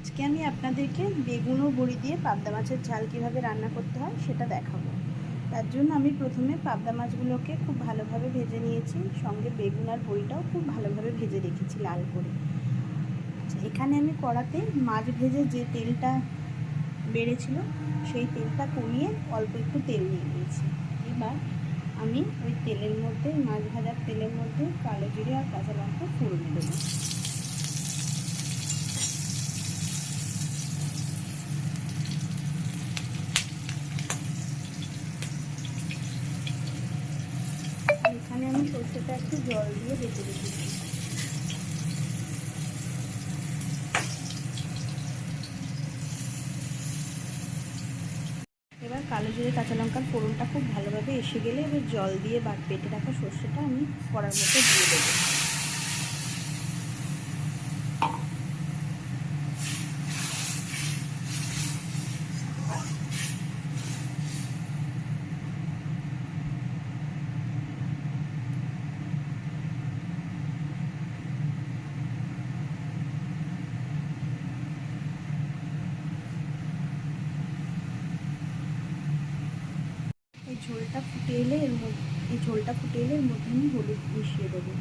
আজকে আমি আপনাদেরকে বেগুন ও বড়ি দিয়ে পাবদা মাছের ঝাল কীভাবে রান্না করতে হয় সেটা দেখাবো। তার জন্য আমি প্রথমে পাবদা মাছগুলোকে খুব ভালোভাবে ভেজে নিয়েছি, সঙ্গে বেগুন আর বড়িটাও খুব ভালোভাবে ভেজে রেখেছি লাল করে। আচ্ছা, এখানে আমি কড়াতে মাছ ভেজে যে তেলটা বেড়েছিল সেই তেলটা কমিয়ে অল্প একটু তেল নিয়ে নিয়েছি। এবার আমি ওই তেলের মধ্যে, মাছ ভাজার তেলের মধ্যে কালো জিরে আর কাঁচা লঙ্কা ফোড়নে দেবো। এখানে আমি সর্ষেটা একটু জল দিয়ে বেটে রেখেছি। এবার কালো জিরে কাঁচা লঙ্কার ফোড়নটা খুব ভালোভাবে এসে গেলে এবার জল দিয়ে বেটে রাখা সর্ষেটা আমি কড়ার মধ্যে দিয়ে দেবো। এই ঝোলটা ফুটে এলে এর মধ্যে আমি হলুদ মিশিয়ে দেবো।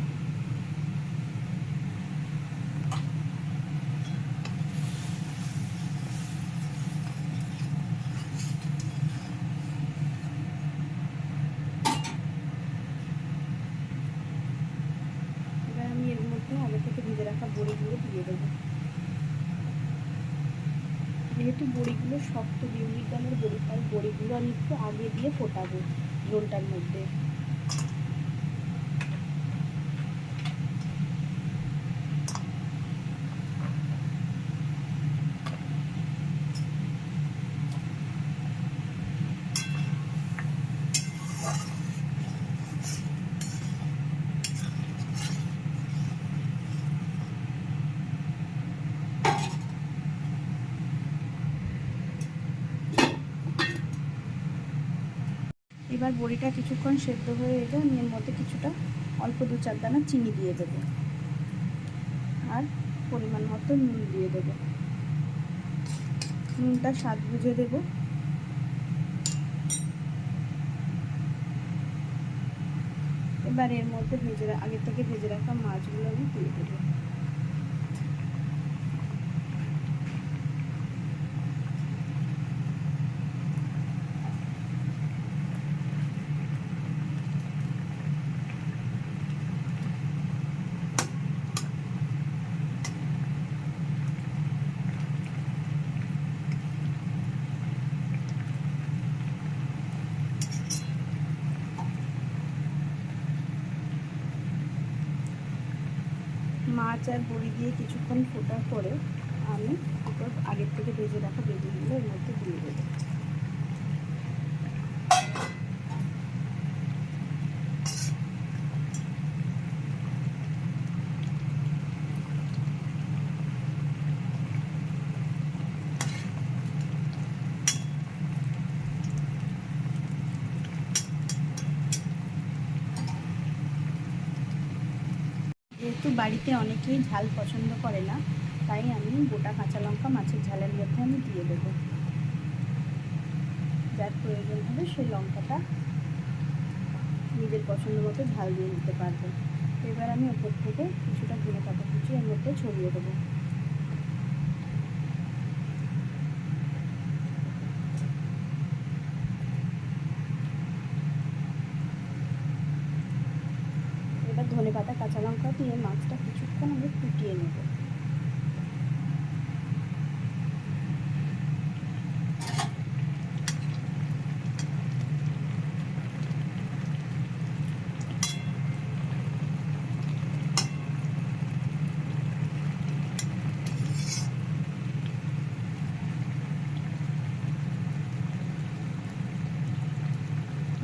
এবার আমি এর মধ্যে আগে থেকে ভেজে রাখা বড়িগুলো দিয়ে দেবো। যেহেতু বড়িগুলো শক্ত বিউলির ডালের বড়ি, তাই বড়িগুলো আমি একটু আগে দিয়ে ফোটাবো ঝোলটার মধ্যে। এবার বড়িটা কিছুক্ষণ সেদ্ধ হয়ে এলে আমি এর মধ্যে কিছুটা অল্প 2-4 দানা চিনি দিয়ে দেবো আর পরিমাণ মতো নুন দিয়ে দেবো। নুনটা স্বাদ বুঝে দেবো। এবার এর মধ্যে আগে থেকে ভেজে রাখা মাছগুলো আমি দিয়ে দেবো। মাছ আর বড়ি দিয়ে কিছুক্ষণ ফোটার পরে আমি আগের থেকে ভেজে রাখা বেগুনগুলো এর মধ্যে দিয়ে দেবো। যেহেতু বাড়িতে অনেকেই ঝাল পছন্দ করে না, তাই আমি গোটা কাঁচা লঙ্কা মাছের ঝালের মধ্যে আমি দিয়ে দেবো। যার প্রয়োজন হবে সেই লঙ্কাটা নিজের পছন্দ মতো ঝাল দিয়ে নিতে পারবে। এবার আমি ওপর থেকে কিছুটা ধনেপাতা কুচি এর মধ্যে ছড়িয়ে দেবো। এবার ধনেপাতা কাঁচা লঙ্কা দিয়ে মাছটা কিছুক্ষণ আমি ফুটিয়ে নেব।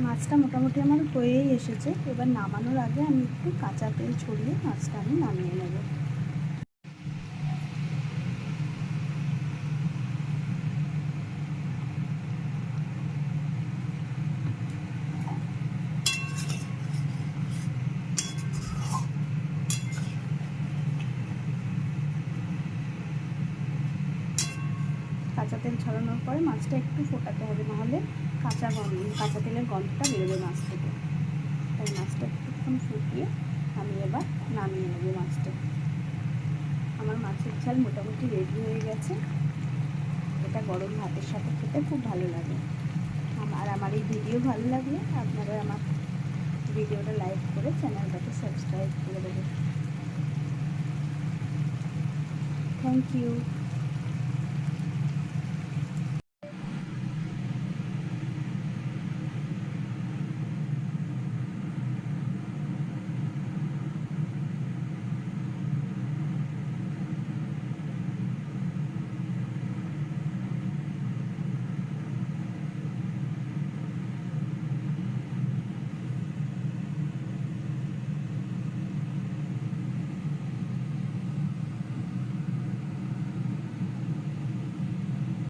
মাছটা মোটামুটি আমার হয়েই এসেছে। এবার নামানোর আগে আমি একটু কাঁচা তেল ছড়িয়ে মাছটা আমি নামিয়ে নেব। কাঁচা তেল ছড়ানোর পরে মাছটা একটু ফোটাতে হবে, নাহলে কাঁচা তেলের গন্ধটা বেরোবে মাছ থেকে। তাই মাছটা একটুক্ষণ ফুটিয়ে আমি এবার নামিয়ে নেবো মাছটা। আমার মাছের ঝাল মোটামুটি রেডি হয়ে গেছে। এটা গরম ভাতের সাথে খেতে খুব ভালো লাগে। আমার এই ভিডিও ভালো লাগলে আপনারা আমার ভিডিওটা লাইক করে চ্যানেলটাকে সাবস্ক্রাইব করে দেবেন। Thank you.